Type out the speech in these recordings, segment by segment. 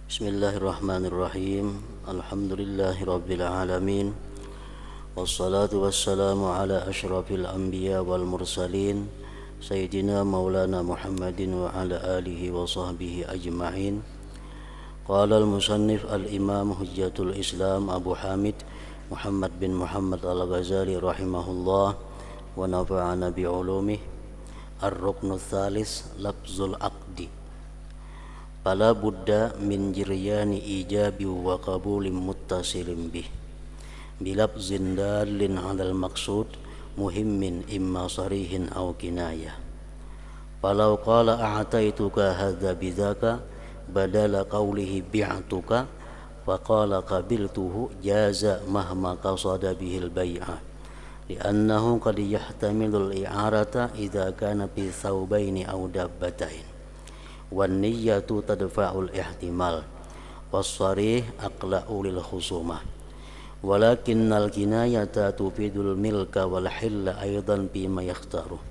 Bismillahirrahmanirrahim. Alhamdulillahirabbil alamin. Wassalatu wassalamu ala asyrafil anbiya wal mursalin Sayyidina Maulana Muhammadin wa ala alihi wa sahbihi ajma'in. Qala al-musannif al-imam hujjatul Islam Abu Hamid Muhammad bin Muhammad al-Ghazali rahimahullah wa nafa'ana bi'ulumih. Ar-ruknu tsalis lafzul aqdi. Fala budda min jiryani ijabi wa qabulim muttasilin bih bilafzin dalin 'alal maqsud muhimmin imma sarihin aw kinayah. Falau qala a'taituka hadza bidzaka badala qawlihi bi'tuka faqala qabiltuhu jaza mahma qasada bihil bai'a li'annahu qad yahtamilul i'arata idza kana fi thawbaini aw dabbatain wan niyyatu tadfa'ul ihtimal was-sarih aqla'u lil khusumah walakinnal kinayata tufidul milka wal hilla aidan bima yakhtaru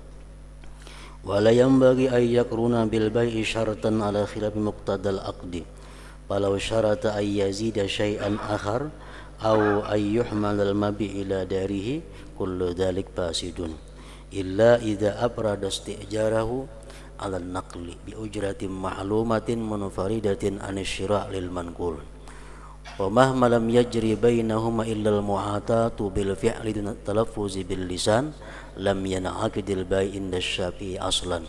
wala yanbaghi ay yakruna bil bai'i syartan ala khilafi muqtadal aqdi walau syarata ay yazida syai'an akhar aw ay yuhmal al mabi ila darihi kullu dhalik fasidun illa idza abrada istijarahu ala naqli bi ujratin ma'lumatin munfaridatin an syira' lil manqul wa mahma lam yajri bainahuma illa al mu'atatu bil fi'li dun talaffuzi bil lisan lam yan'aqidil bai' inda Syafi'i aslan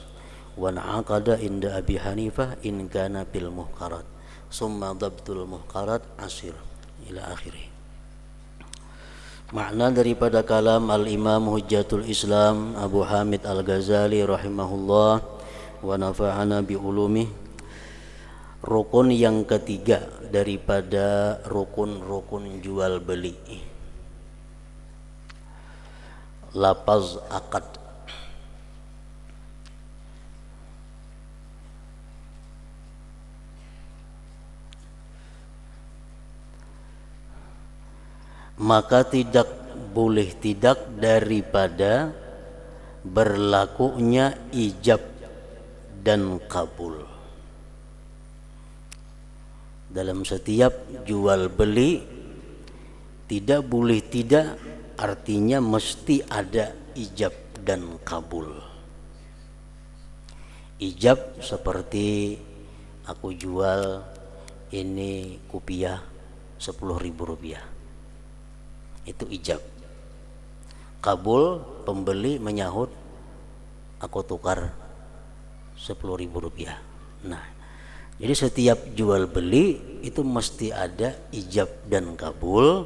wa na'aqada inda Abi Hanifah in kana bil muhqarat summa dhabtul muhqarat asir ila akhirih. Makna daripada kalam al-imam hujjatul Islam Abu Hamid al-Ghazali rahimahullah wa nafa'ana bi ulumih, rukun yang ketiga daripada rukun-rukun jual beli, lafaz akad. Maka tidak boleh tidak daripada berlakunya ijab dan kabul dalam setiap jual beli. Tidak boleh tidak, artinya mesti ada ijab dan kabul. Ijab seperti aku jual ini kopiah 10.000 rupiah, itu ijab. Kabul, pembeli menyahut aku tukar 10.000 rupiah. Nah, jadi setiap jual beli itu mesti ada ijab dan kabul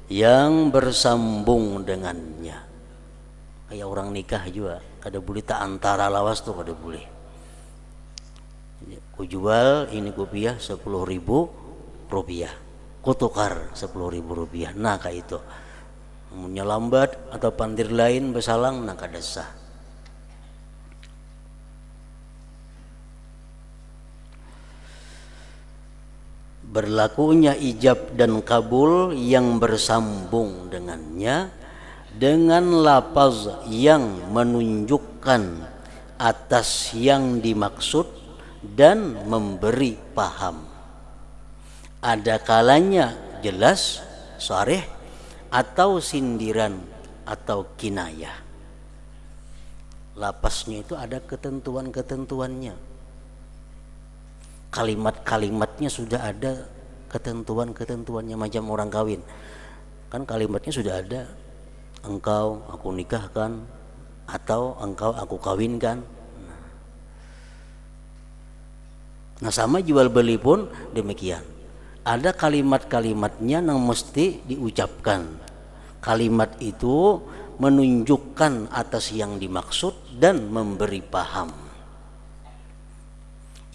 yang bersambung dengannya. Kayak orang nikah juga, kada boleh tak antara lawas tuh, kada boleh. Ku jual ini kopiah 10.000 rupiah, ku tukar 10.000 rupiah. Nah kayak itu menyelambat atau pandir lain bersalang, nah kada sah. Berlakunya ijab dan kabul yang bersambung dengannya dengan lafaz yang menunjukkan atas yang dimaksud dan memberi paham. Ada kalanya jelas, sharih, atau sindiran atau kinayah. Lafaznya itu ada ketentuan-ketentuannya. Kalimat-kalimatnya sudah ada ketentuan-ketentuannya, macam orang kawin kan kalimatnya sudah ada, engkau aku nikahkan atau engkau aku kawinkan. Nah sama jual beli pun demikian, ada kalimat-kalimatnya yang mesti diucapkan. Kalimat itu menunjukkan atas yang dimaksud dan memberi paham.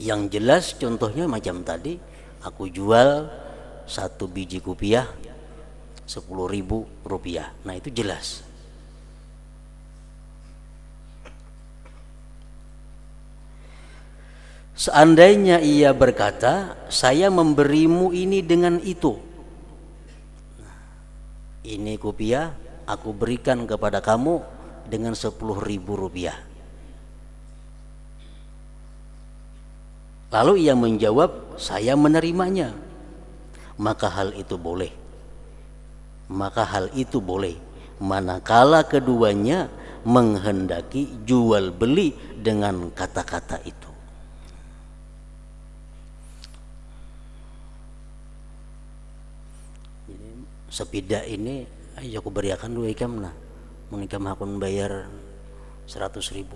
Yang jelas contohnya macam tadi, aku jual 1 biji kopiah 10.000 rupiah. Nah itu jelas. Seandainya ia berkata, saya memberimu ini dengan itu, ini kopiah aku berikan kepada kamu dengan 10.000 rupiah. Lalu ia menjawab, saya menerimanya. Maka hal itu boleh. Maka hal itu boleh manakala keduanya menghendaki jual beli dengan kata-kata itu. Jadi, sepida ini ayo aku beriakan dua ikam nah. Menikam akun bayar 100.000.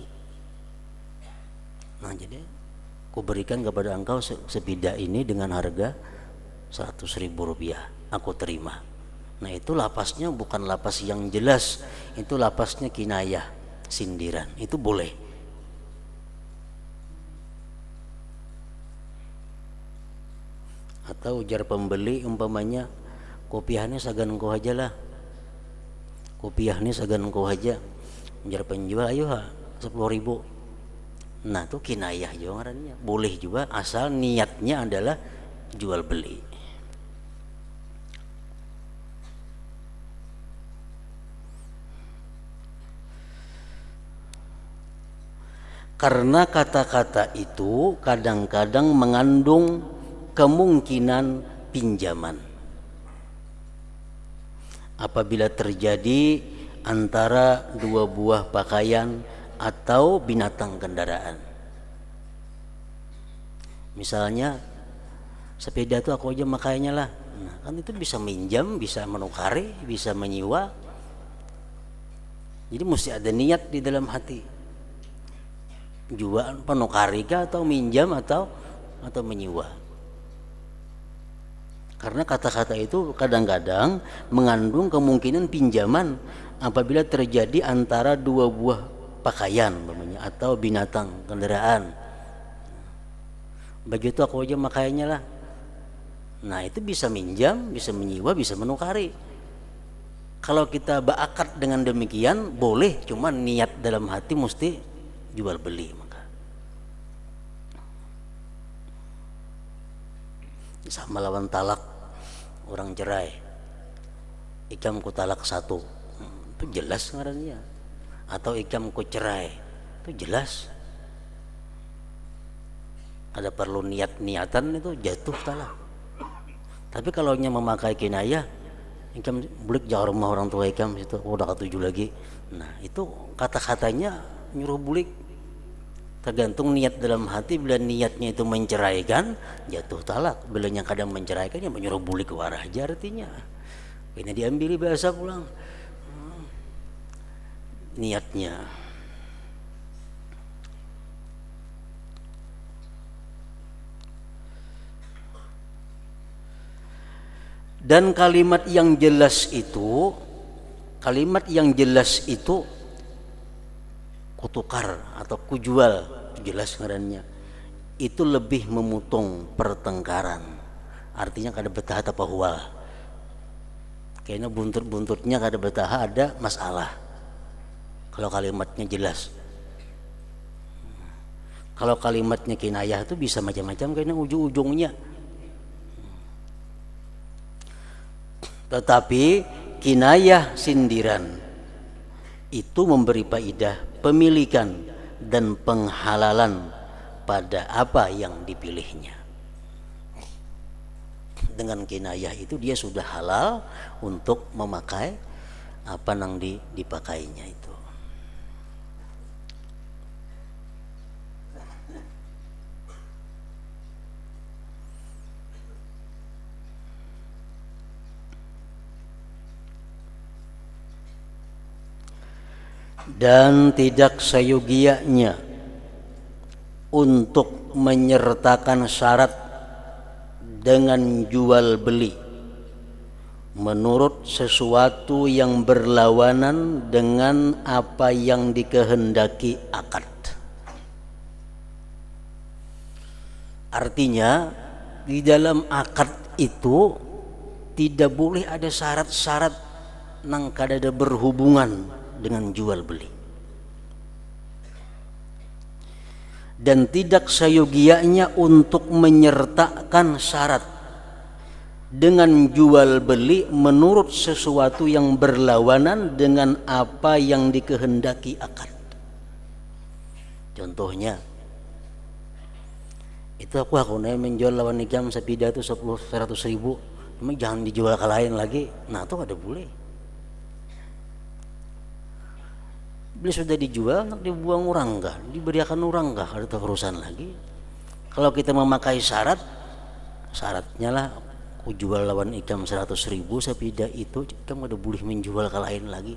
Nah jadi aku berikan kepada engkau sepida ini dengan harga 100.000 rupiah. Aku terima. Nah itu lapasnya bukan lapas yang jelas, itu lapasnya kinayah, sindiran. Itu boleh. Atau ujar pembeli umpamanya, kopiahnya sagan engkau aja lah, kopiahnya sagan engkau aja. Ujar penjual, ayo ha 10.000. Nah itu kinayah juga ngarannya. Boleh juga asal niatnya adalah jual beli. Karena kata-kata itu kadang-kadang mengandung kemungkinan pinjaman. Apabila terjadi antara dua buah pakaian atau binatang kendaraan. Misalnya sepeda itu aku aja makainya lah. Nah, kan itu bisa minjam, bisa menukari, bisa menyewa. Jadi mesti ada niat di dalam hati. Jual penukari kah atau minjam atau menyewa. Karena kata-kata itu kadang-kadang mengandung kemungkinan pinjaman apabila terjadi antara dua buah pakaian atau binatang kendaraan. Begitu aku aja makainya lah. Nah itu bisa minjam, bisa menyewa, bisa menukari. Kalau kita berakad dengan demikian boleh, cuma niat dalam hati mesti jual beli. Maka sama lawan talak, orang cerai, ikam ku talak 1, itu jelas ngarannya. Atau ikam ku cerai, itu jelas. Ada perlu niatan itu jatuh talak. Tapi kalau nya memakai kinayah, ikam bulik jauh rumah orang tua ikam situ, udah ketujuh lagi. Nah itu kata-katanya nyuruh bulik. Tergantung niat dalam hati. Bila niatnya itu menceraikan, jatuh talak. Bila yang kadang menceraikan, ya menyuruh bulik ke arah aja artinya. Ini diambil bahasa pulang niatnya. Dan kalimat yang jelas itu, kutukar atau kujual, jelas ngarannya, itu lebih memutong pertengkaran. Artinya kada betah apa hual. Kayaknya buntut-buntutnya kada betah ada masalah. Kalau kalimatnya jelas. Kalau kalimatnya kinayah itu bisa macam-macam kayaknya ujung-ujungnya. Tetapi kinayah sindiran itu memberi faedah pemilikan dan penghalalan pada apa yang dipilihnya. Dengan kinayah itu dia sudah halal untuk memakai apa yang dipakainya itu. Dan tidak seyogianya untuk menyertakan syarat dengan jual beli menurut sesuatu yang berlawanan dengan apa yang dikehendaki akad. Artinya di dalam akad itu tidak boleh ada syarat-syarat nang kada berhubungan dengan jual beli. Dan tidak seyogianya untuk menyertakan syarat dengan jual beli menurut sesuatu yang berlawanan dengan apa yang dikehendaki akad. Contohnya, Itu aku menjual lawan nikam sepida itu 100.000, cuma jangan dijual ke lain lagi. Nah itu ada boleh. Beli sudah dijual, nak dibuang orang kah, diberikan orang kah, ada urusan lagi. Kalau kita memakai syaratnya lah, aku jual lawan ikam 100.000 sepida itu, kamu ada boleh menjual ke lain lagi.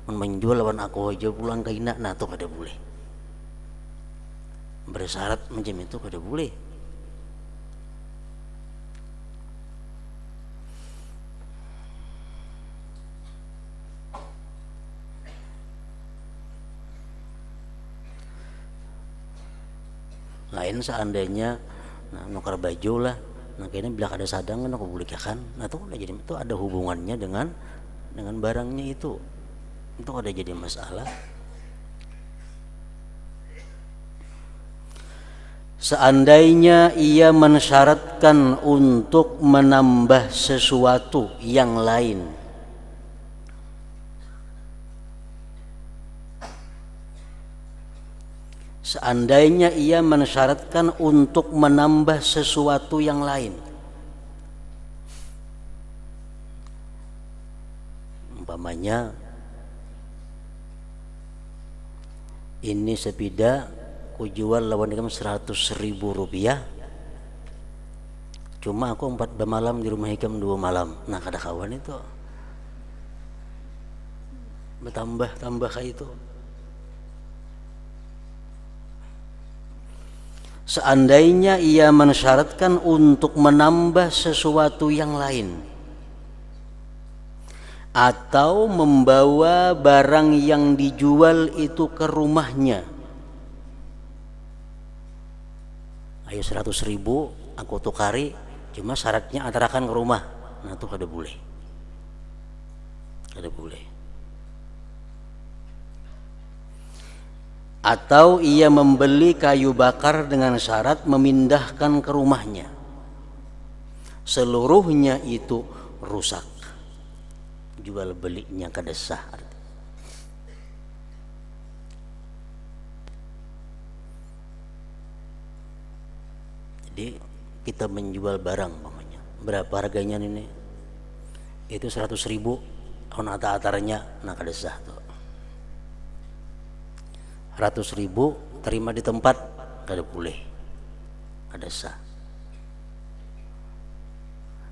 Menjual lawan aku aja pulang ke ina, nah itu ada boleh. Bersyarat macam itu ada boleh. Lain seandainya nukar baju lah, nah kayaknya bila ada sadang kan aku boleh kan, nah itu udah jadi, itu ada hubungannya dengan barangnya itu ada jadi masalah. Seandainya ia mensyaratkan untuk menambah sesuatu yang lain, seandainya ia mensyaratkan untuk menambah sesuatu yang lain, umpamanya ini sepeda ku jual lawan ikam 100.000 rupiah, cuma aku 4 malam di rumah ikam 2 malam, nah kada kawan itu bertambah kayak itu. Seandainya ia mensyaratkan untuk menambah sesuatu yang lain atau membawa barang yang dijual itu ke rumahnya, ayo 100.000 aku tukari, cuma syaratnya antarakan ke rumah, nah itu ada boleh. Atau ia membeli kayu bakar dengan syarat memindahkan ke rumahnya, seluruhnya itu rusak, jual belinya kada sah. Jadi kita menjual barang namanya, berapa harganya ini, itu 100.000, on atarnya nah kada sah tuh. 100.000 terima di tempat kada boleh, kada sah.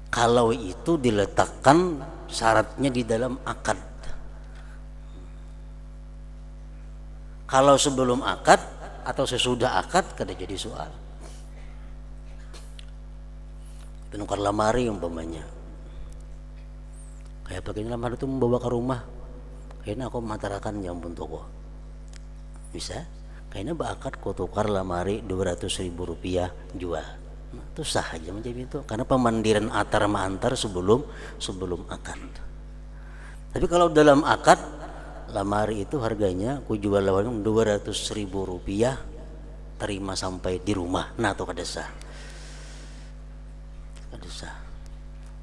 Kalau itu diletakkan syaratnya di dalam akad. Kalau sebelum akad atau sesudah akad kada jadi soal. Penukar lamari umpamanya, kayak begini lamari itu membawa ke rumah, kayaknya aku matarakan jampun toko, bisa kayaknya bakal kau tukar lamari 200.000 rupiah jual, nah, itu sah aja macam itu karena pemandiran antar mengantar sebelum akad. Tapi kalau dalam akad lamari itu harganya ku jual lawan 200.000 rupiah, terima sampai di rumah, nah itu kada sah.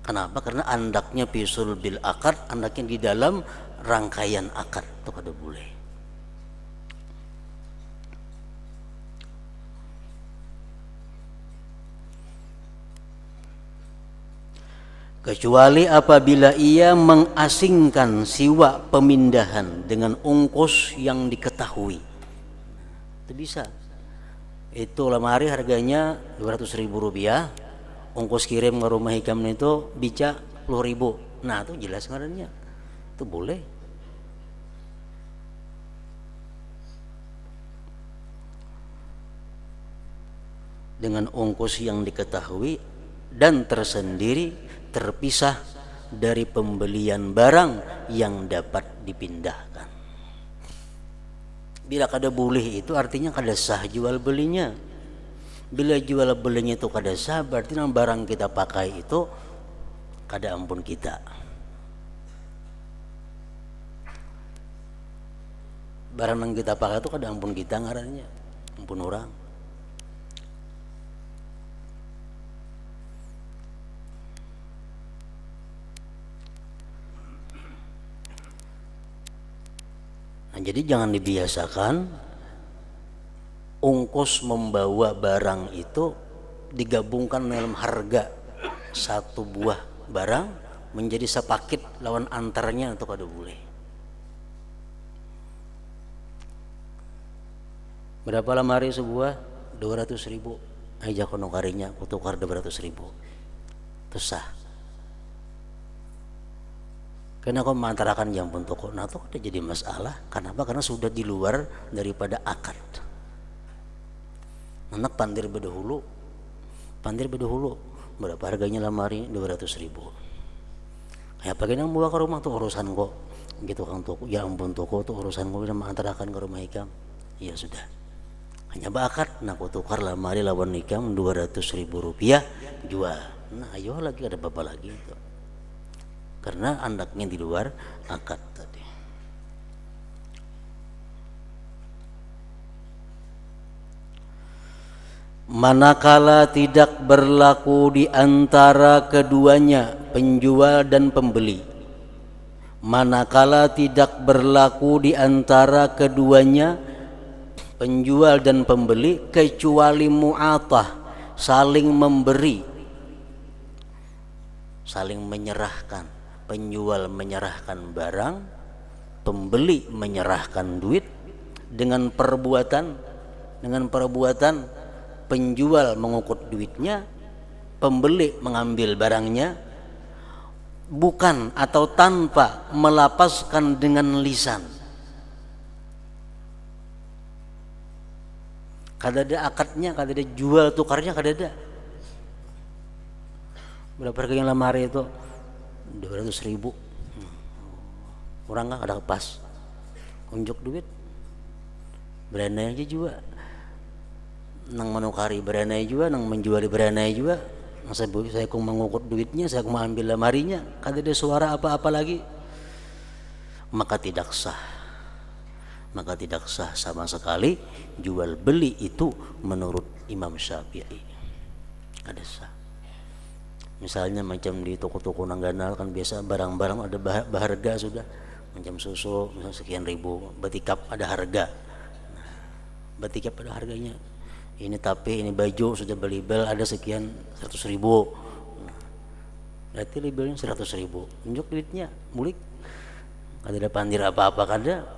Kenapa? Karena andaknya pisul bil akad, andaknya di dalam rangkaian akad, itu kada boleh. Kecuali apabila ia mengasingkan siwa pemindahan dengan ongkos yang diketahui, itu bisa. Itu lemari harganya 200.000 rupiah, ongkos kirim ke rumah hikam itu bica 10.000, nah itu jelas ngarannya, itu boleh. Dengan ongkos yang diketahui dan tersendiri, terpisah dari pembelian barang yang dapat dipindahkan. Bila kada boleh itu artinya kada sah jual belinya. Bila jual belinya itu kada sah, berarti barang kita pakai itu kada ampun kita. Barang yang kita pakai itu kada ampun kita ngarannya, ampun orang. Nah, jadi jangan dibiasakan ongkos membawa barang itu digabungkan dalam harga satu buah barang menjadi sepaket lawan antaranya untuk ada boleh. Berapa lemari sebuah? 200.000. Aja kono karinya aku tukar 200.000. Itu sah. Karena kau mengantarakan yang pun toko, nah itu udah jadi masalah. Kenapa? Karena sudah di luar daripada akad. Anak pandir bedahulu, berapa harganya lemari? 200.000. Kayak pakai nang bawa ke rumah tuh urusan kok, gitu kan toko. Ya ampun toko tuh urusan kok, mengantarakan ke rumah ikam. Ya sudah, hanya bakat. Nah aku tukar lemari lawan ikam 200.000 rupiah jual. Nah ayo lagi ada apa lagi itu. Karena anaknya di luar akad tadi. Manakala tidak berlaku di antara keduanya, penjual dan pembeli. Manakala tidak berlaku di antara keduanya, penjual dan pembeli, kecuali mu'atah, saling memberi, saling menyerahkan. Penjual menyerahkan barang, pembeli menyerahkan duit dengan perbuatan penjual mengukut duitnya, pembeli mengambil barangnya, bukan atau tanpa melapaskan dengan lisan. Kada ada akadnya, kada ada jual tukarnya, kada ada. Berapa harganya lemari itu? 200.000. Orang nggak ada pas unjuk duit beranai aja juga, nang menukari beranai juga, nang menjuali beranai juga. Saya kong mengukut duitnya, saya kong mengambil lemarinya, kada ada suara apa-apa lagi, maka tidak sah sama sekali jual beli itu menurut Imam Syafi'i. Ada sah. Misalnya macam di toko-toko nangganal kan biasa barang-barang ada berharga sudah, macam susu misalnya sekian ribu, batikap ada harga. Nah, batikap ada harganya. Ini tapi ini baju sudah belibel ada sekian 100.000. Nah, berarti libelnya 100.000. Unjuk duitnya, mulik. Ada pandir apa-apa kada.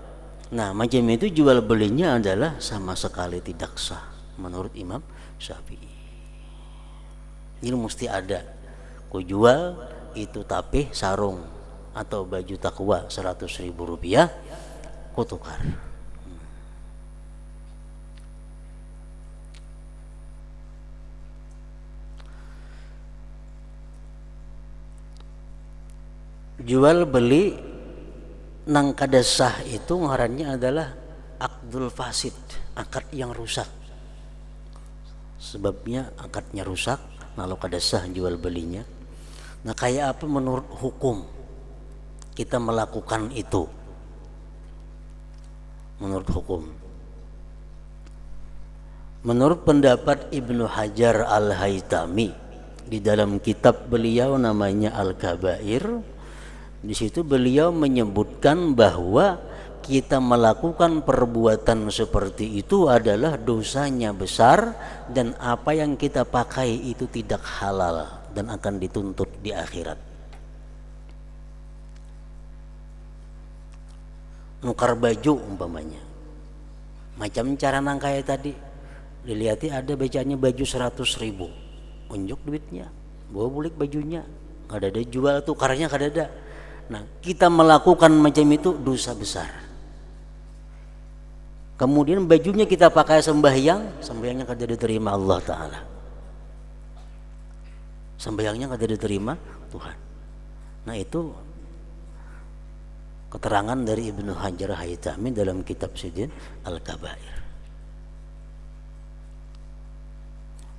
Nah, macam itu jual belinya adalah sama sekali tidak sah menurut Imam Syafi'i. Ini mesti ada. Ku jual itu tapi sarung atau baju takwa 100.000 rupiah, ku tukar. Jual beli nang kada sah itu ngarannya adalah akdul fasid, akad yang rusak. Sebabnya akadnya rusak, lalu kada sah jual belinya. Nah kayak apa menurut hukum kita melakukan itu? Menurut hukum, menurut pendapat Ibnu Hajar Al-Haytami di dalam kitab beliau namanya Al-Kabair, di situ beliau menyebutkan bahwa kita melakukan perbuatan seperti itu adalah dosanya besar dan apa yang kita pakai itu tidak halal dan akan dituntut di akhirat. Nukar baju umpamanya, macam cara nang kayak tadi, dilihat ada bacanya baju 100.000, unjuk duitnya, bawa bulik bajunya, kada ada jual tukarnya, kada ada. Nah kita melakukan macam itu dosa besar. Kemudian bajunya kita pakai sembahyangnya kada diterima Allah Ta'ala, sembahyangnya kada diterima Tuhan. Nah itu keterangan dari Ibnu Hajar Haytami dalam kitab Sidin Al-Kabair.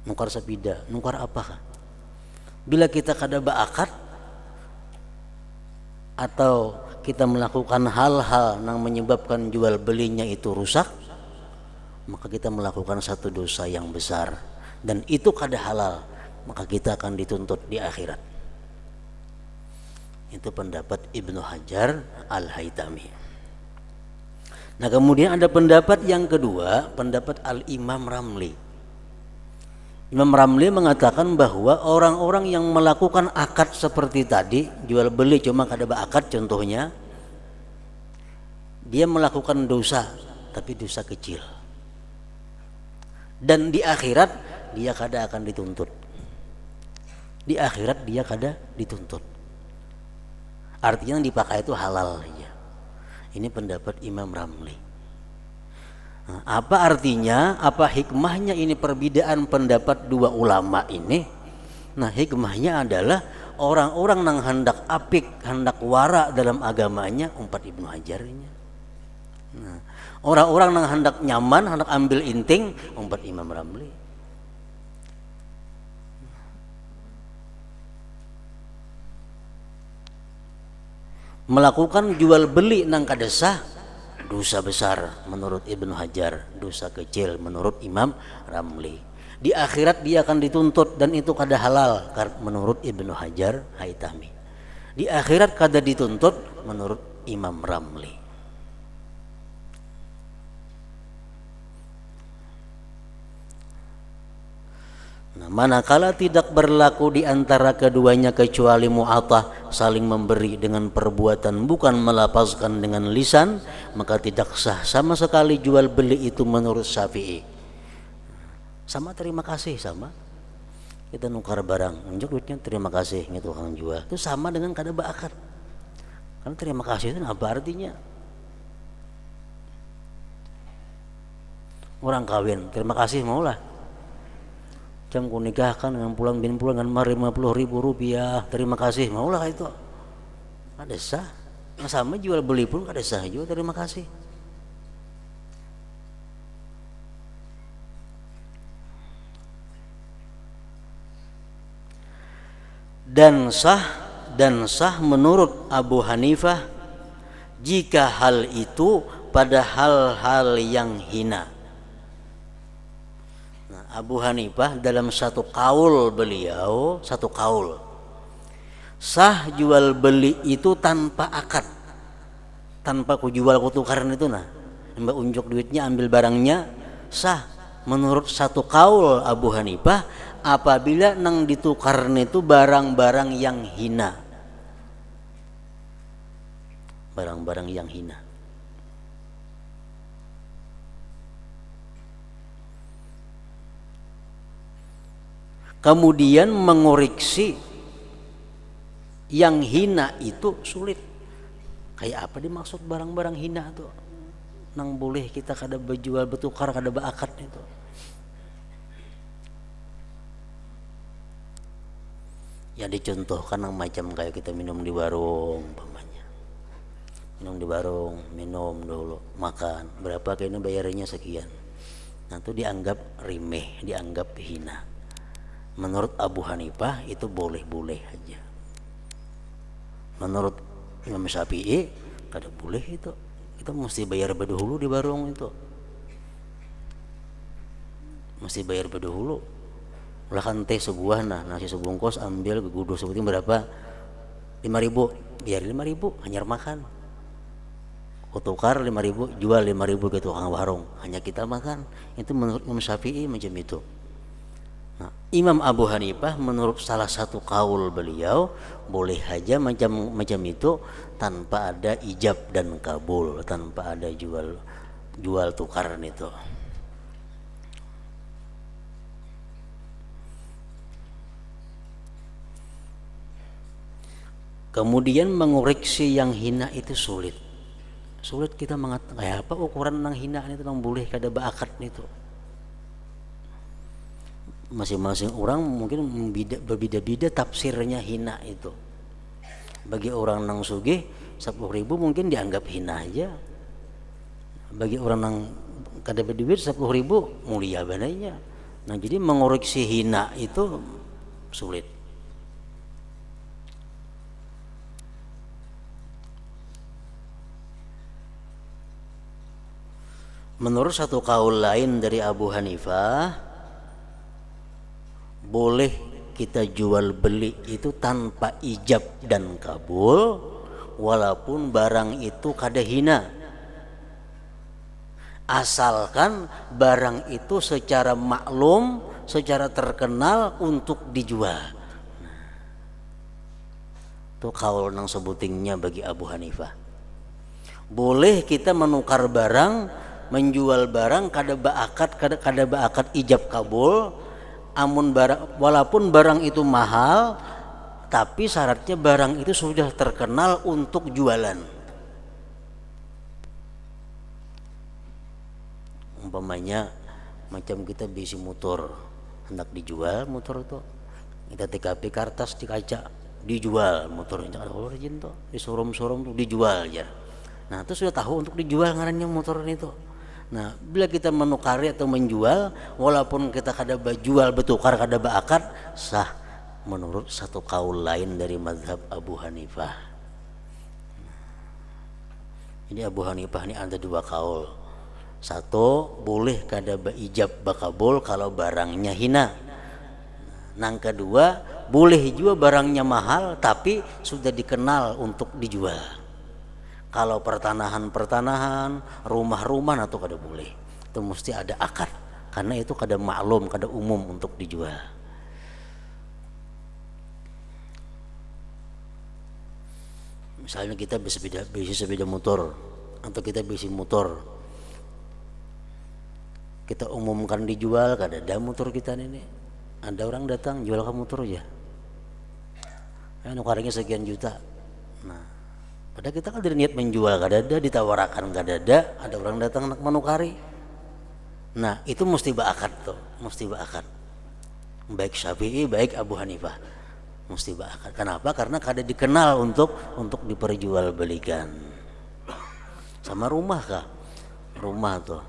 Nukar sepida, nukar apakah? Bila kita kada beakad atau kita melakukan hal-hal yang menyebabkan jual belinya itu rusak, maka kita melakukan satu dosa yang besar dan itu kada halal, maka kita akan dituntut di akhirat. Itu pendapat Ibnu Hajar Al-Haytami. Nah kemudian ada pendapat yang kedua, pendapat Al-Imam Ramli. Imam Ramli mengatakan bahwa orang-orang yang melakukan akad seperti tadi, jual beli cuma kada akad contohnya, dia melakukan dosa, tapi dosa kecil. Dan di akhirat dia kada akan dituntut. Di akhirat dia kada dituntut. Artinya yang dipakai itu halal saja. Ini pendapat Imam Ramli. Nah, apa artinya? Apa hikmahnya ini perbedaan pendapat dua ulama ini? Nah, hikmahnya adalah orang-orang yang hendak apik, hendak wara dalam agamanya, umpat Ibnu Hajarnya. Nah, orang-orang yang hendak nyaman, hendak ambil inting, umpat Imam Ramli. Melakukan jual beli nang kada sah, dosa besar menurut Ibnu Hajar, dosa kecil menurut Imam Ramli. Di akhirat dia akan dituntut dan itu kada halal menurut Ibnu Hajar Haytami. Di akhirat kada dituntut menurut Imam Ramli. Nah, manakala tidak berlaku di antara keduanya kecuali mu'atah, saling memberi dengan perbuatan bukan melapazkan dengan lisan, maka tidak sah sama sekali jual beli itu menurut Syafi'i. Sama terima kasih, sama kita nukar barang, unjuk duitnya terima kasih gitu orang jual, itu sama dengan kada akad. Karena terima kasih itu apa artinya? Orang kawin terima kasih maulah, jam ku nikahkan dengan pulang bin pulang dengan 50.000 rupiah, terima kasih maulah itu. Ada sah. Nah, sama jual beli pun ada sah juga terima kasih. Dan sah menurut Abu Hanifah jika hal itu pada hal-hal yang hina. Abu Hanifah dalam satu kaul beliau, satu kaul, sah jual beli itu tanpa akad, tanpa ku jual ku tukaran itu nah, mbak unjuk duitnya ambil barangnya, sah menurut satu kaul Abu Hanifah apabila nang ditukaran itu barang-barang yang hina, barang-barang yang hina. Kemudian mengoreksi yang hina itu sulit. Kayak apa dimaksud barang-barang hina itu? Nang boleh kita kada berjual bertukar kada berakad itu. Ya dicontohkan yang macam kayak kita minum di warung umpamanya. Minum di warung, minum dulu, makan. Berapa kayaknya bayarnya sekian. Nah itu dianggap remeh, dianggap hina. Menurut Abu Hanifah itu boleh-boleh aja. Menurut Imam Syafi'i kada boleh itu. Kita mesti bayar berdahulu di warung itu. Mesti bayar berdahulu. Ulah kan teh sebuah nah, nasi sebungkus ambil geguduh sebutin berapa? 5.000. Biar 5.000 hanya makan. Kutukar 5.000, jual 5.000 ke tukang warung. Hanya kita makan. Itu menurut Imam Syafi'i macam itu. Nah, Imam Abu Hanifah menurut salah satu kaul beliau boleh aja macam itu tanpa ada ijab dan kabul, tanpa ada jual tukaran itu. Kemudian mengoreksi yang hina itu sulit. Sulit kita mengatakan kayak apa ukuran nang hina itu nang boleh kada beakad itu. Masing-masing orang mungkin berbeda-beda tafsirnya hina itu. Bagi orang nang sugih 10.000 mungkin dianggap hina aja. Bagi orang nang kada berduit 10.000 mulia bananya. Nah jadi mengoreksi hina itu sulit. Menurut satu kaul lain dari Abu Hanifah boleh kita jual beli itu tanpa ijab dan kabul walaupun barang itu kada hina, asalkan barang itu secara maklum, secara terkenal untuk dijual. Itu kaul nang sebutingnya bagi Abu Hanifah. Boleh kita menukar barang, menjual barang kada baakat ijab kabul, amun barang, walaupun barang itu mahal, tapi syaratnya barang itu sudah terkenal untuk jualan. Umpamanya macam kita bisi motor hendak dijual, motor itu kita TKP kertas di kaca dijual motornya, ada origin tuh di showroom tuh dijual aja. Nah itu sudah tahu untuk dijual ngarannya motor itu. Nah bila kita menukari atau menjual, walaupun kita kada jual bertukar kada beakad, sah menurut satu kaul lain dari mazhab Abu Hanifah. Ini Abu Hanifah ini ada dua kaul. Satu, boleh kada beijab bakabul kalau barangnya hina. Nang kedua, boleh juga barangnya mahal tapi sudah dikenal untuk dijual. Kalau pertanahan, rumah-rumah atau kada boleh. Itu mesti ada akad, karena itu kada maklum, kada umum untuk dijual. Misalnya kita bisi sepeda motor atau kita bisi motor, kita umumkan dijual, kada ada motor kita ini. Ada orang datang jual ke motor aja, nukarnya sekian juta. Nah, padahal kita kan dari niat menjual kada ada, ditawarkan kada ada orang datang nak menukari. Nah itu mesti beakad tuh, mesti beakad. Baik Syafi'i, baik Abu Hanifah, mesti beakad. Kenapa? Karena kada dikenal untuk diperjualbelikan. Sama rumah kah? Rumah tuh,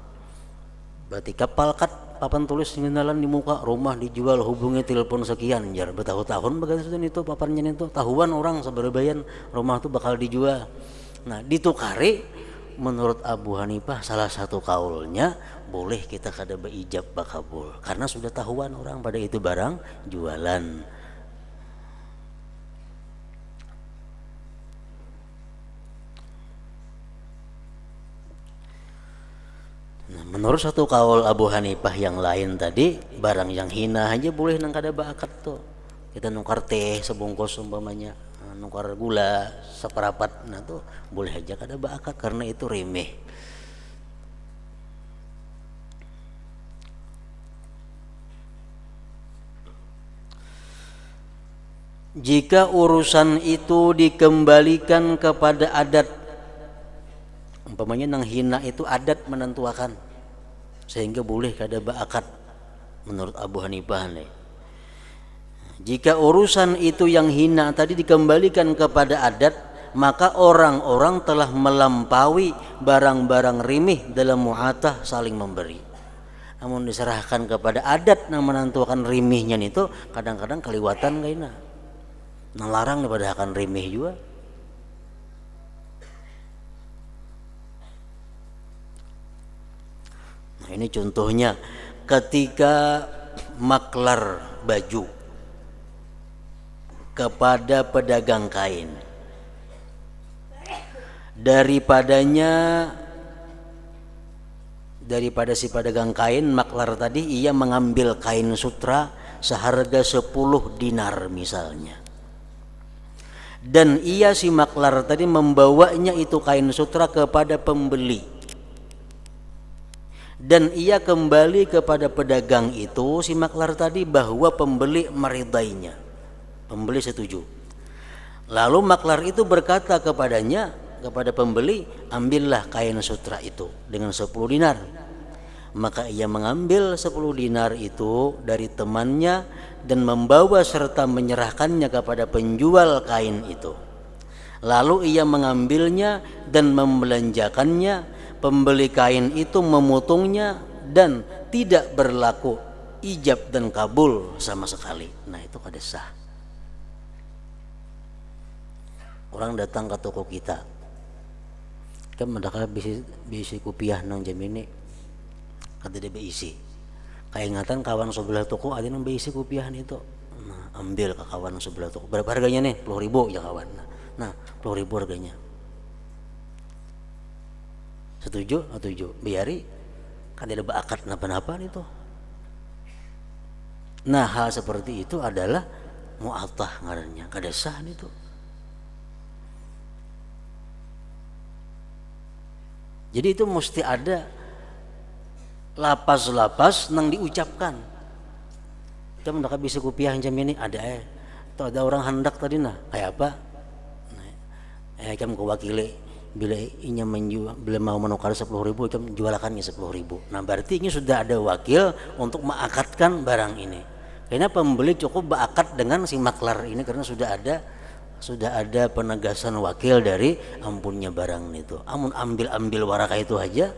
berarti kapal kat papan tulis ngenalan di muka, rumah dijual, hubungi telepon sekian, jar bertahun-tahun begitu itu papannya itu, tahuan orang seberbayan rumah itu bakal dijual. Nah ditukari menurut Abu Hanifah salah satu kaulnya boleh kita kada beijab bakabul karena sudah tahuan orang pada itu barang jualan. Nah, menurut satu kaul Abu Hanifah yang lain tadi, barang yang hina aja boleh nang kada beakad tuh. Kita nukar teh sebungkus umpamanya, nukar gula seperapat, nah tuh boleh aja kada beakad karena itu remeh. Jika urusan itu dikembalikan kepada adat, umpamanya nang hina itu adat menentuakan sehingga boleh kada beakad menurut Abu Hanifah nih. Jika urusan itu yang hina tadi dikembalikan kepada adat, maka orang-orang telah melampaui barang-barang rimih dalam mu'atah saling memberi. Namun diserahkan kepada adat yang menentukan rimihnya itu kadang-kadang keliwatan kaina. Nalarang daripada akan rimih juga. Nah ini contohnya ketika maklar baju kepada pedagang kain, daripada si pedagang kain maklar tadi ia mengambil kain sutra seharga 10 dinar misalnya, dan ia si maklar tadi membawanya itu kain sutra kepada pembeli, dan ia kembali kepada pedagang itu si maklar tadi bahwa pembeli meridainya, pembeli setuju. Lalu maklar itu berkata kepadanya, kepada pembeli, ambillah kain sutra itu dengan 10 dinar. Maka ia mengambil 10 dinar itu dari temannya dan membawa serta menyerahkannya kepada penjual kain itu. Lalu ia mengambilnya dan membelanjakannya. Pembeli kain itu memotongnya dan tidak berlaku ijab dan kabul sama sekali. Nah itu kada sah. Orang datang ke toko kita, kan mendakar bisi kupiah nang jam ini, kata dia beisi. Kaingatan kawan sebelah toko ada yang beisi kupiah itu. Nah, ambil ke kawan sebelah toko. Berapa harganya nih? 10.000 ya kawan. Nah 10.000 harganya. Setuju? Setuju. Biari kan ada beakad napa-napa itu. Nah, hal seperti itu adalah mu'attah ngarannya, kada sah itu. Jadi itu mesti ada lapas-lapas nang diucapkan. Kita mendapat bisa kupiah jam ini ada atau ada orang hendak tadi nah kayak apa? Nah, kan wakili bila inya menjual, bila mau menukar 10.000 itu jualakannya 10.000. Nah berarti ini sudah ada wakil untuk mengakadkan barang ini. Karena pembeli cukup berakad dengan si maklar ini karena sudah ada penegasan wakil dari ampunnya barang itu. Amun ambil waraka itu aja,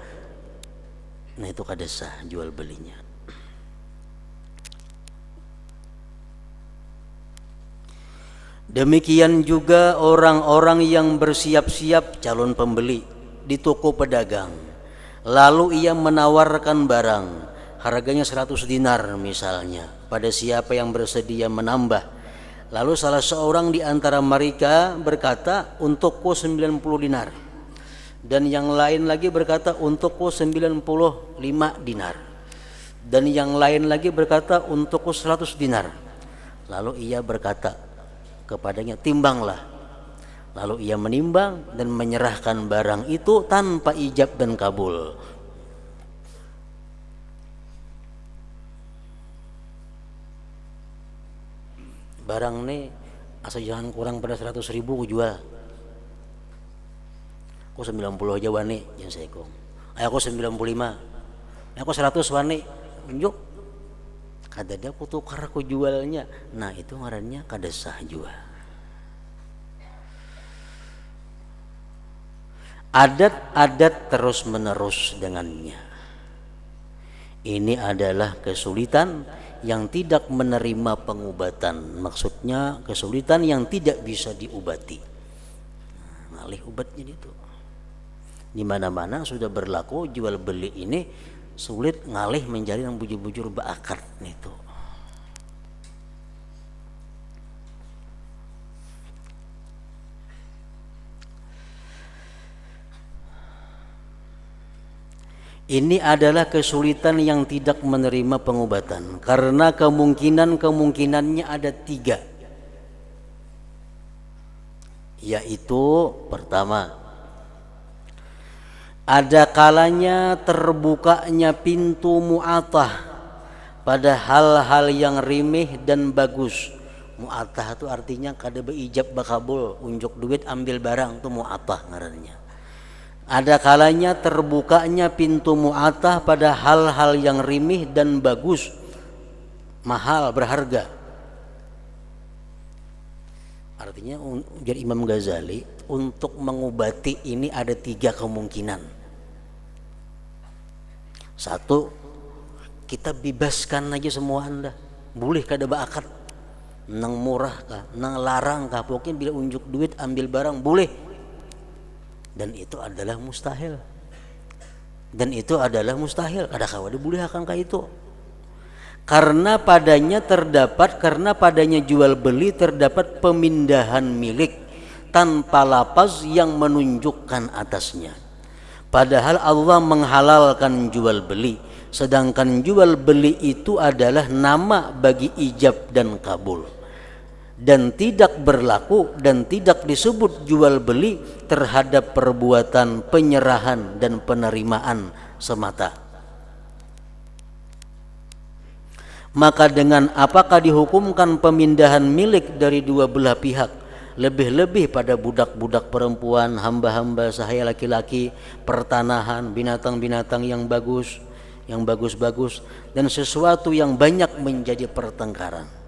nah itu kada sah jual belinya. Demikian juga orang-orang yang bersiap-siap calon pembeli di toko pedagang, lalu ia menawarkan barang harganya 100 dinar misalnya pada siapa yang bersedia menambah. Lalu salah seorang di antara mereka berkata, untukku 90 dinar. Dan yang lain lagi berkata, untukku 95 dinar. Dan yang lain lagi berkata, untukku 100 dinar. Lalu ia berkata kepadanya, timbanglah. Lalu ia menimbang dan menyerahkan barang itu tanpa ijab dan kabul. Barang ini asal jangan kurang pada 100.000 ku jual. Aku 90 aja wani jangan saya kong. Aku 95. Aku 100 wani. Unjuk. Kada dia aku tukar aku jualnya. Nah itu ngarannya kada sah jual. Adat-adat terus menerus dengannya. Ini adalah kesulitan yang tidak menerima pengobatan. Maksudnya kesulitan yang tidak bisa diobati. Ngalih obatnya itu. Di mana-mana sudah berlaku jual beli ini sulit ngalih menjadi yang bujur-bujur beakar itu. Ini adalah kesulitan yang tidak menerima pengobatan karena kemungkinannya ada 3, yaitu pertama, ada kalanya terbukanya pintu mu'atah pada hal-hal yang rimih dan bagus. Mu'atah itu artinya kada beijab bakabul, unjuk duit ambil barang itu mu'atah ngarannya. Ada kalanya terbukanya pintu mu'atah pada hal-hal yang rimih dan bagus, mahal, berharga. Artinya ujar Imam Ghazali, untuk mengobati ini ada 3 kemungkinan. 1, kita bebaskan aja semua Anda, boleh kada beakad, nang murah kah, nang larang kah, pokoknya bila unjuk duit ambil barang boleh. Dan itu adalah mustahil. Kada kawa boleh akan kah itu. Karena padanya jual beli terdapat pemindahan milik tanpa lafaz yang menunjukkan atasnya. Padahal Allah menghalalkan jual beli, sedangkan jual beli itu adalah nama bagi ijab dan kabul. Dan tidak berlaku dan tidak disebut jual beli terhadap perbuatan penyerahan dan penerimaan semata. Maka dengan apakah dihukumkan pemindahan milik dari dua belah pihak, lebih-lebih pada budak-budak perempuan, hamba-hamba sahaya laki-laki, pertanahan, binatang-binatang yang bagus-bagus, dan sesuatu yang banyak menjadi pertengkaran.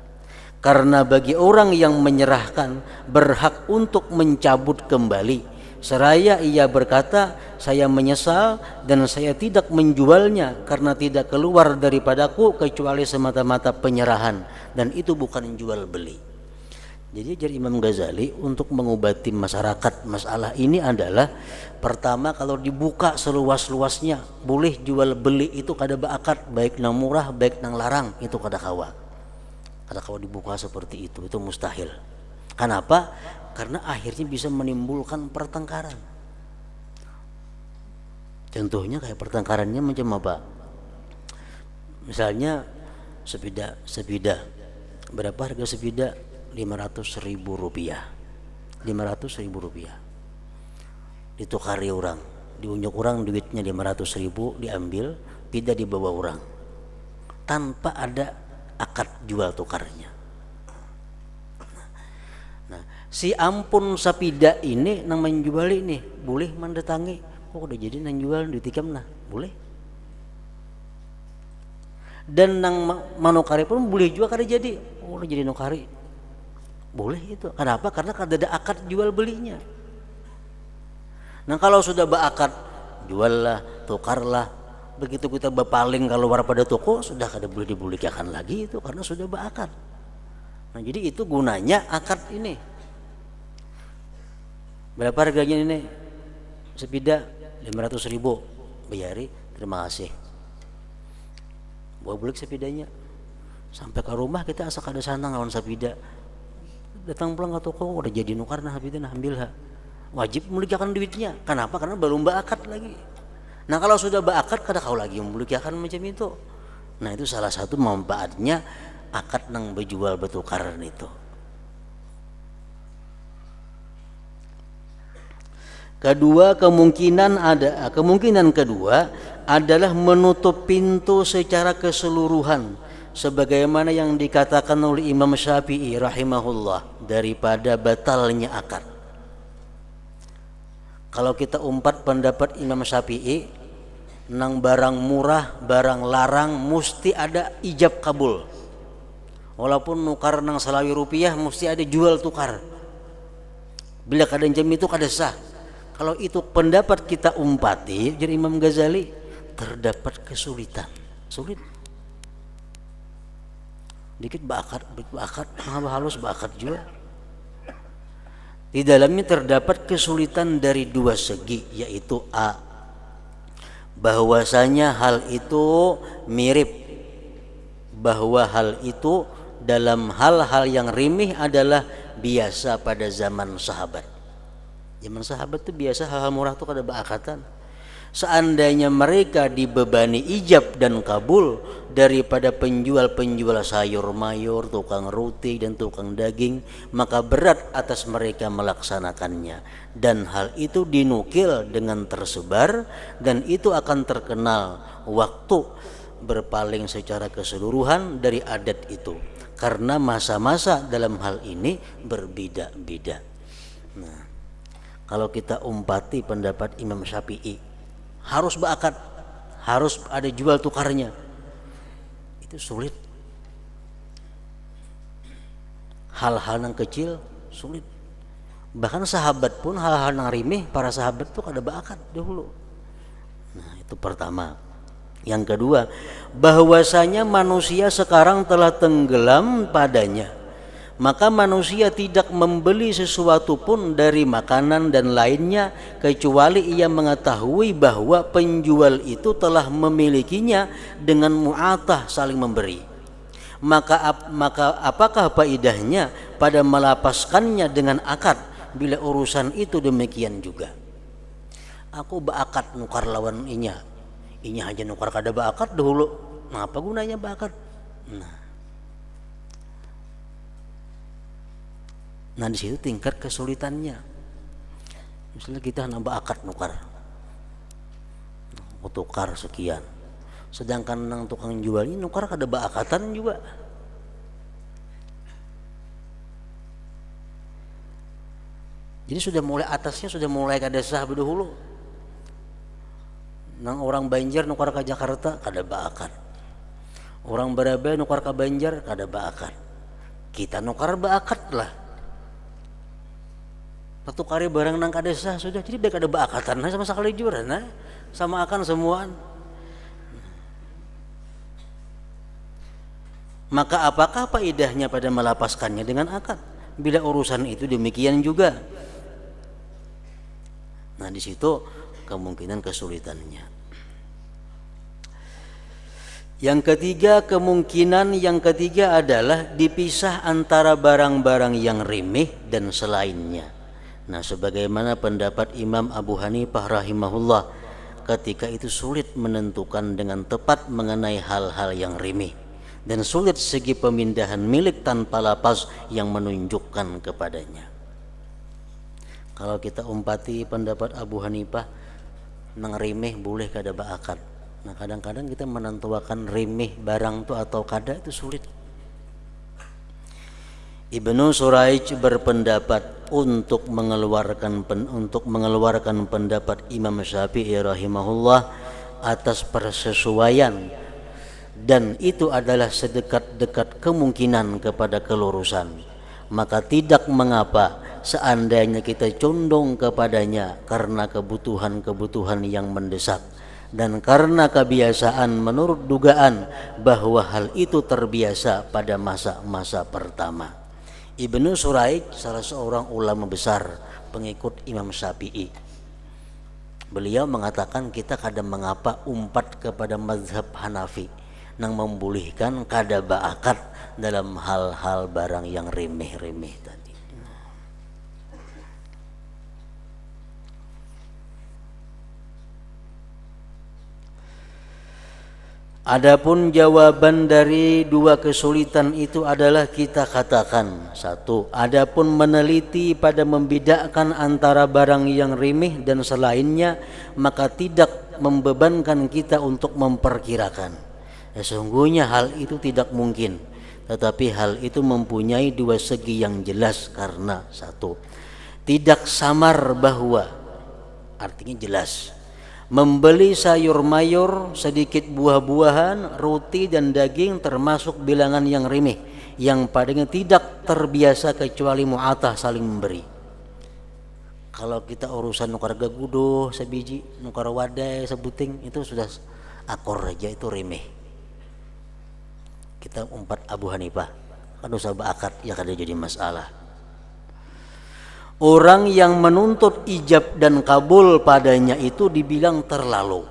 Karena bagi orang yang menyerahkan berhak untuk mencabut kembali, seraya ia berkata, saya menyesal dan saya tidak menjualnya karena tidak keluar daripadaku kecuali semata-mata penyerahan, dan itu bukan jual beli. Jadi dari Imam Ghazali untuk mengobati masyarakat masalah ini adalah, pertama, kalau dibuka seluas-luasnya, boleh jual beli itu kada beakad, baik nang murah baik nang larang, itu kada kawa. Kalau dibuka seperti itu mustahil. Kenapa? Karena akhirnya bisa menimbulkan pertengkaran. Contohnya kayak pertengkarannya macam apa? Misalnya Sepida. Berapa harga sepida? 500.000 rupiah. 500.000 rupiah. Ditukari orang, diunjuk orang duitnya 500.000, diambil, tidak dibawa orang, tanpa ada akad jual tukarnya. Nah, si ampun sapida ini nang menjual ini boleh mendatangi, kok udah jadi nang jual duit ikam nah boleh. Dan nang manukari pun boleh juga kada jadi, oh udah jadi nukari boleh itu. Kenapa? Karena kada ada akad jual belinya. Nah kalau sudah berakad jual lah, tukar lah, begitu kita berpaling keluar pada toko sudah kada boleh dibulikakan lagi itu karena sudah berakad. Nah jadi itu gunanya akad ini. Berapa harganya ini? Sepeda 500.000, bayari, terima kasih. Bawa balik sepedanya, sampai ke rumah kita asa kada sanang lawan sepeda. Datang pulang ke toko udah jadi nukar nah sepeda nah ambil ha. Wajib memulihkan duitnya. Kenapa? Karena belum berakad lagi. Nah kalau sudah berakad kada kau lagi memulihkan macam itu. Nah itu salah satu manfaatnya akad nang berjual bertukaran itu. Kemungkinan kedua adalah menutup pintu secara keseluruhan sebagaimana yang dikatakan oleh Imam Syafi'i rahimahullah daripada batalnya akad. Kalau kita umpat pendapat Imam Syafi'i, nang barang murah, barang larang mesti ada ijab kabul. Walaupun nukar nang salawi rupiah mesti ada jual tukar. Bila kada jam itu kada sah. Kalau itu pendapat kita umpati jadi Imam Ghazali, terdapat kesulitan, sulit. Dikit bakat, halus bakat juga. Di dalamnya terdapat kesulitan dari dua segi, yaitu a, bahwasanya hal itu mirip, bahwa hal itu dalam hal-hal yang rimih adalah biasa pada zaman sahabat. Zaman sahabat itu biasa hal-hal murah itu kada beakatan. Seandainya mereka dibebani ijab dan kabul daripada penjual-penjual sayur mayur, tukang roti dan tukang daging, maka berat atas mereka melaksanakannya. Dan hal itu dinukil dengan tersebar dan itu akan terkenal waktu berpaling secara keseluruhan dari adat itu. Karena masa-masa dalam hal ini berbeda-beda. Nah, kalau kita umpati pendapat Imam Syafi'i, harus berakad, harus ada jual tukarnya, itu sulit. Hal-hal yang kecil sulit. Bahkan sahabat pun hal-hal yang rimih, para sahabat tuh kada berakad dahulu. Nah itu pertama. Yang kedua, bahwasanya manusia sekarang telah tenggelam padanya, maka manusia tidak membeli sesuatu pun dari makanan dan lainnya kecuali ia mengetahui bahwa penjual itu telah memilikinya dengan mu'atah, saling memberi. Maka apakah faedahnya pada melapaskannya dengan akad bila urusan itu demikian juga? Aku beakad nukar lawan inya aja nukar kada beakad dahulu, apa gunanya beakad? Nah di situ tingkat kesulitannya. Misalnya kita nambah akad nukar, tukar sekian, sedangkan nang tukang jualnya nukar kada beakatan juga. Jadi sudah mulai atasnya sudah mulai kada sah berdahulu. Nang orang Banjar nukar ke Jakarta kada beakad, orang Barabai nukar ke Banjar kada beakad, kita nukar beakad lah. Tukari barang nang kada sah sudah, jadi baik ada beakatan nah sama sekali juga nah sama akan semua. Maka apakah faedahnya pada melapaskannya dengan akad bila urusan itu demikian juga? Nah di situ kemungkinan kesulitannya. Kemungkinan yang ketiga adalah dipisah antara barang-barang yang rimih dan selainnya. Nah sebagaimana pendapat Imam Abu Hanifah rahimahullah, ketika itu sulit menentukan dengan tepat mengenai hal-hal yang rimih. dan sulit segi pemindahan milik tanpa lapas yang menunjukkan kepadanya. Kalau kita umpati pendapat Abu Hanifah, nang remeh boleh kada baakad. Nah kadang-kadang kita menentukan remeh barang itu atau kada itu sulit. Ibnu Suraij berpendapat untuk mengeluarkan pendapat Imam Syafi'i rahimahullah atas persesuaian, dan itu adalah sedekat-dekat kemungkinan kepada kelurusan. Maka tidak mengapa seandainya kita condong kepadanya karena kebutuhan-kebutuhan yang mendesak dan karena kebiasaan menurut dugaan bahwa hal itu terbiasa pada masa-masa pertama. Ibnu Suraij salah seorang ulama besar pengikut Imam Syafi'i. Beliau mengatakan kita kadang mengapa umpat kepada mazhab Hanafi nang membolehkan kada baakad dalam hal-hal barang yang remeh-remeh tadi. Adapun jawaban dari dua kesulitan itu adalah kita katakan, satu, adapun meneliti pada membedakan antara barang yang remeh dan selainnya maka tidak membebankan kita untuk memperkirakan. Sesungguhnya hal itu tidak mungkin, tetapi hal itu mempunyai dua segi yang jelas karena satu, tidak samar bahwa, artinya jelas, membeli sayur mayur, sedikit buah-buahan, roti dan daging termasuk bilangan yang remeh yang padanya tidak terbiasa kecuali mu'atah saling memberi. Kalau kita urusan nukar gagudo sebiji, nukar wadai sebuting, itu sudah akor aja itu remeh. Kita umpat Abu Hanifah, kan usah baakad ya kada jadi masalah. Orang yang menuntut ijab dan kabul padanya itu dibilang terlalu.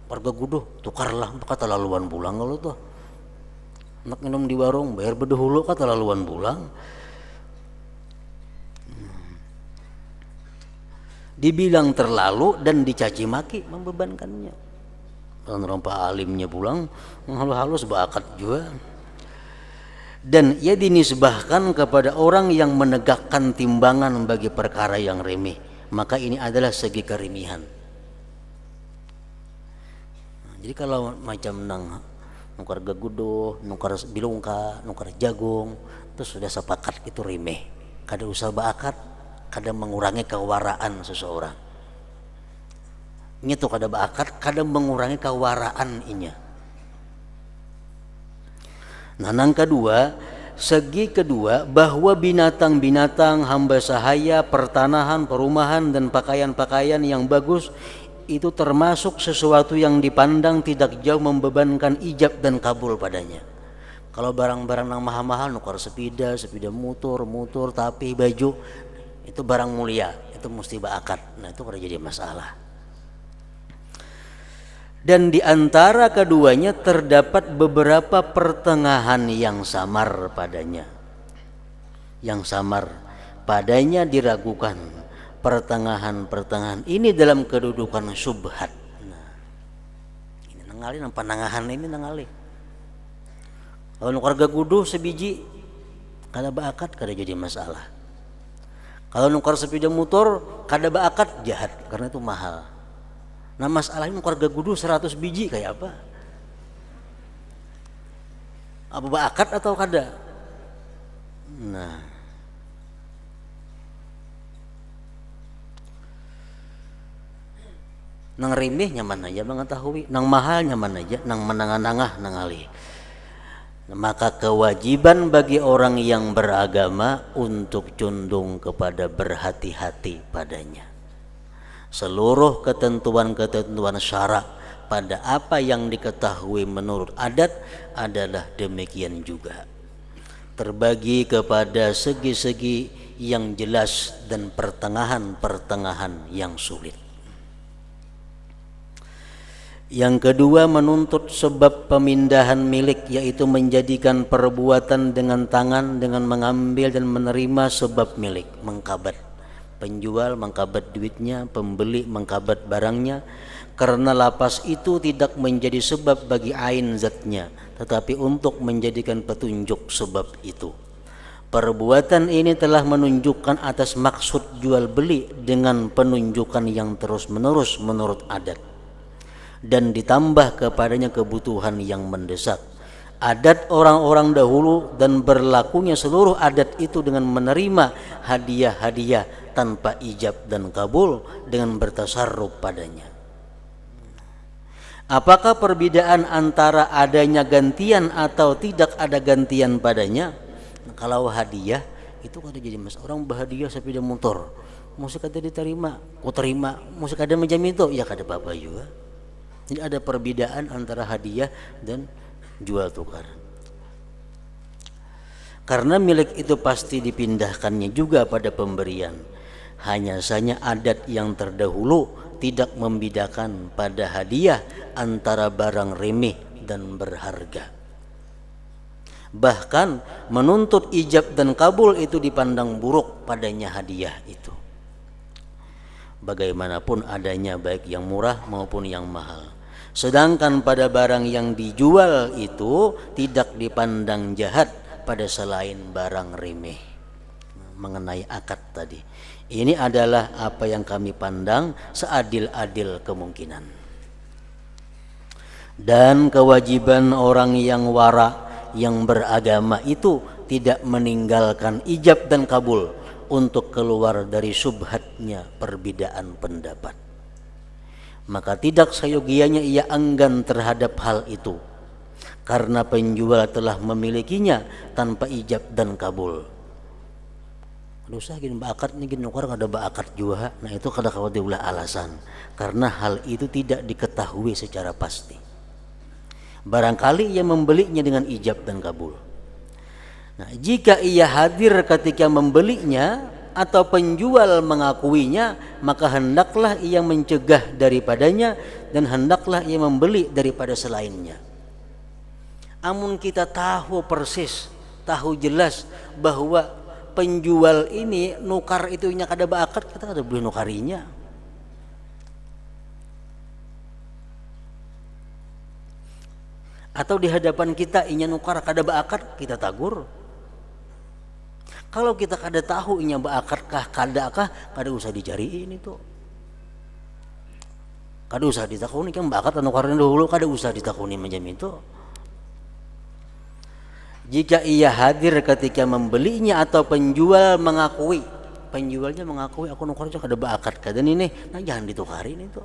Warga guduh, tukarlah, kata laluan pulang kalau tuh. Nak minum di warung, bayar bedahulu kata laluan pulang. Dibilang terlalu dan dicaci maki, membebankannya. Orang pak alimnya pulang, halus-halus baakad juga. Dan ia dinisbahkan kepada orang yang menegakkan timbangan bagi perkara yang remeh, maka ini adalah segi keremihan. Jadi kalau macam nukar gagudo, nukar bilungka, nukar jagung, itu sudah sepakat itu remeh. Kada usah baakad, kada mengurangi kewaraan seseorang. Ini tuh kada baakad, kada mengurangi kewaraan inya. Nah, yang kedua, segi kedua bahwa binatang-binatang, hamba sahaya, pertanahan, perumahan dan pakaian-pakaian yang bagus itu termasuk sesuatu yang dipandang tidak jauh membebankan ijab dan kabul padanya. Kalau barang-barang yang mahal-mahal, nukar sepeda motor, tapi baju itu barang mulia, itu mesti baakad. Nah, itu kada jadi masalah. Dan di antara keduanya terdapat beberapa pertengahan yang samar padanya. Yang samar padanya diragukan. Pertengahan-pertengahan ini dalam kedudukan syubhat. Nah, ini nangali nang panangahan ini nangali. Kalau nukar gaguduh sebiji kada baakad kada jadi masalah. Kalau nukar sepeda motor kada baakad jahat karena itu mahal. Nah masalahnya nukar gaguduh 100 biji kayak apa? Apa baakad atau kada? Nah, nang remeh nyaman aja mengetahui, nang mahal nyaman aja, nang menangah-nangah nangali. Maka kewajiban bagi orang yang beragama untuk condong kepada berhati-hati padanya. Seluruh ketentuan-ketentuan syara pada apa yang diketahui menurut adat adalah demikian juga. Terbagi kepada segi-segi yang jelas dan pertengahan-pertengahan yang sulit. Yang kedua, menuntut sebab pemindahan milik, yaitu menjadikan perbuatan dengan tangan dengan mengambil dan menerima sebab milik, mengkabat. Penjual mengkabat duitnya, pembeli mengkabat barangnya. karena lapas itu tidak menjadi sebab bagi ain zatnya, tetapi untuk menjadikan petunjuk sebab itu. Perbuatan ini telah menunjukkan atas maksud jual beli dengan penunjukan yang terus menerus menurut adat, dan ditambah kepadanya kebutuhan yang mendesak. Adat orang-orang dahulu dan berlakunya seluruh adat itu dengan menerima hadiah-hadiah tanpa ijab dan kabul dengan bertasarruf padanya. Apakah perbedaan antara adanya gantian atau tidak ada gantian padanya? Kalau hadiah itu kada jadi masalah. Orang berhadiah sepeda motor, musik kada diterima, ku terima, musik kada macam itu, ya kada apa-apa juga. Jadi ada perbedaan antara hadiah dan jual tukar. Karena milik itu pasti dipindahkannya juga pada pemberian. Hanya saja adat yang terdahulu tidak membedakan pada hadiah antara barang remeh dan berharga. Bahkan menuntut ijab dan kabul itu dipandang buruk padanya hadiah itu, bagaimanapun adanya, baik yang murah maupun yang mahal. Sedangkan pada barang yang dijual itu tidak dipandang jahat pada selain barang remeh. Mengenai akad tadi, ini adalah apa yang kami pandang seadil-adil kemungkinan. Dan kewajiban orang yang wara, yang beragama itu tidak meninggalkan ijab dan kabul untuk keluar dari subhatnya perbedaan pendapat. Maka tidak seyogianya ia enggan terhadap hal itu, karena penjual telah memilikinya tanpa ijab dan kabul. Kalau usah gini bakat nih gini nukar kada bakat juga, nah itu kada kau diulah alasan, karena hal itu tidak diketahui secara pasti. Barangkali ia membelinya dengan ijab dan kabul. Nah, jika ia hadir ketika membelinya atau penjual mengakuinya, maka hendaklah ia mencegah daripadanya dan hendaklah ia membeli daripada selainnya. Amun kita tahu persis, tahu jelas bahwa penjual ini nukar itu nya kada bakat, kita kada boleh nukarinya. Atau di hadapan kita inya nukar kada bakat, kita tagur. Kalau kita kada tahu inya bakat kah kada kah, kada usah dicariin itu. Kada usah ditakuni kan bakat nukarin dulu, kada usah ditakuni macam itu. Jika ia hadir ketika membelinya atau penjual mengakui, penjualnya mengakui aku nukarnya kada bakat kada ini, nah jangan ditukarin itu.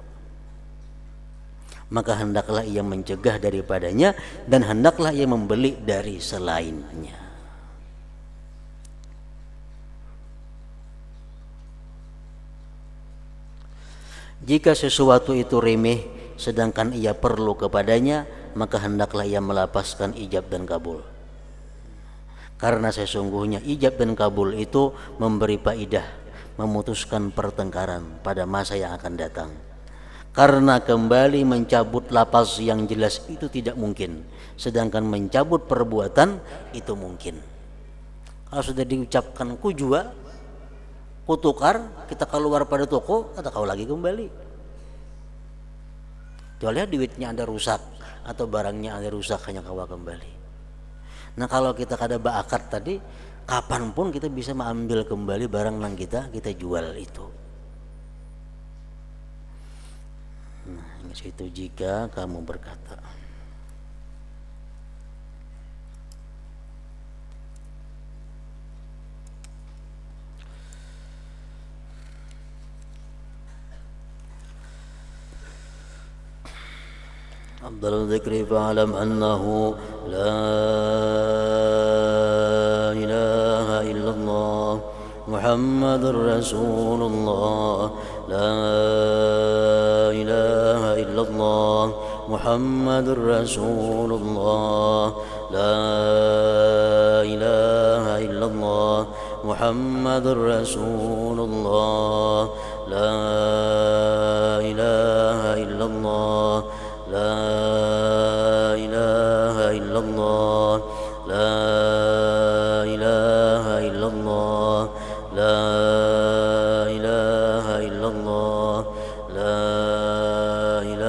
Maka hendaklah ia mencegah daripadanya dan hendaklah ia membeli dari selainnya. Jika sesuatu itu remeh sedangkan ia perlu kepadanya, maka hendaklah ia melapaskan ijab dan kabul. Karena sesungguhnya ijab dan kabul itu memberi faidah, memutuskan pertengkaran pada masa yang akan datang. Karena kembali mencabut lapas yang jelas itu tidak mungkin, sedangkan mencabut perbuatan itu mungkin. Kalau sudah diucapkan ku jual, ku tukar, kita keluar pada toko, kata kau lagi kembali. Kecuali duitnya ada rusak atau barangnya ada rusak, hanya kau kembali. Nah kalau kita kada bakat tadi, kapanpun kita bisa mengambil kembali barang yang kita jual itu. Nah, itu jika kamu berkata. أفضل الذكر فاعلم أنه لا إله إلا الله محمد رسول الله لا إله إلا الله محمد رسول الله لا إله إلا الله محمد رسول الله لا إله إلا الله لا إله إلا الله لا إله إلا الله لا إله إلا الله لا إله